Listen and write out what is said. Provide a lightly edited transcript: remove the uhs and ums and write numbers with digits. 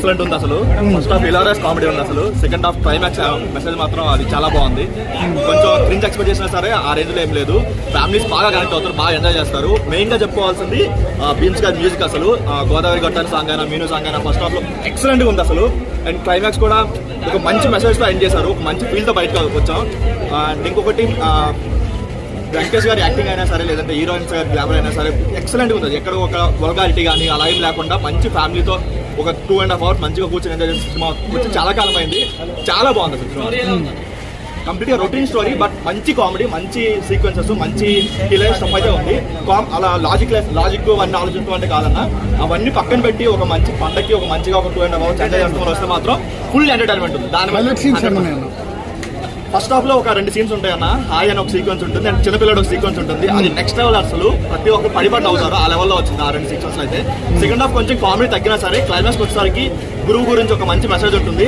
Excellent ఉంది అసలు. First half hilarious comedy ఉంది అసలు. సెకండ్ హాఫ్ క్లైమాక్స్ మెసేజ్ మాత్రం అది చాలా బాగుంది. కొంచెం క్రింజ్ ఎక్స్పెక్ట్ చేసినా సరే ఆ రేంజ్ లో ఏం లేదు. ఫ్యామిలీస్ బాగా కనెక్ట్ అవుతారు, బాగా ఎంజాయ్ చేస్తారు. మెయిన్ గా చెప్పుకోవాల్సింది బీన్స్ గారి మ్యూజిక్ అసలు. గోదావరి గట్టాని సాంగ్ అయినా మీను సాంగ్ అయినా ఫస్ట్ హాఫ్ లో ఎక్సలెంట్ గా ఉంది అసలు. అండ్ క్లైమాక్స్ కూడా ఒక మంచి మెసేజ్ తో ఎండ్ చేశారు, ఒక మంచి ఫీల్ తో బయటకు వచ్చాం. అండ్ ఇంకొకటి వెంకటేష్ గారి యాక్టింగ్ అయినా సరే, లేదంటే హీరోయిన్స్ గారి గ్లామర్ అయినా సరే ఎక్సలెంట్ గా ఉంటుంది. ఎక్కడ ఒక వల్గారిటీ కానీ అలా ఏం లేకుండా మంచి ఫ్యామిలీతో ఒక 2.5 hours మంచిగా కూర్చొని ఎంజాయ్ చేసిన సినిమా వచ్చి చాలా కాలం అయింది. చాలా బాగుంది అసలు సినిమా. కంప్లీట్ గా రొటీన్ స్టోరీ, బట్ మంచి కామెడీ, మంచి సీక్వెన్సెస్, మంచి హిలైన్ స్టఫ్ అయితే ఉంది. అలా లాజిక్ అన్ని ఆలోచిస్తూ అంటే కాదన్నా, అవన్నీ పక్కన పెట్టి ఒక మంచి పండగకి ఒక మంచిగా ఒక 2.5 hours ఎంజాయ్ చేసుకుని వస్తే మాత్రం ఫుల్ ఎంటర్టైన్మెంట్ ఉంది. దాని ఫస్ట్ హాఫ్ లో ఒక 2 సీన్స్ ఉంటాయన్న. హాయ్ అని ఒక సీక్వెన్స్ ఉంటుంది, అండ్ చిన్నపిల్లడు ఒక సీక్వెన్స్ ఉంటుంది. అది నెక్స్ట్ లెవెల్ అసలు. ప్రతి ఒక్కరు పడిపడి అవుతారు, ఆ లెవెల్లో వచ్చింది ఆ 2 సీక్వెన్స్ అయితే. సెకండ్ హాఫ్ కొంచెం కామెడీ తగ్గినా సరే క్లైమాక్స్ వచ్చేసరికి గురువు గురించి ఒక మంచి మెసేజ్ ఉంటుంది.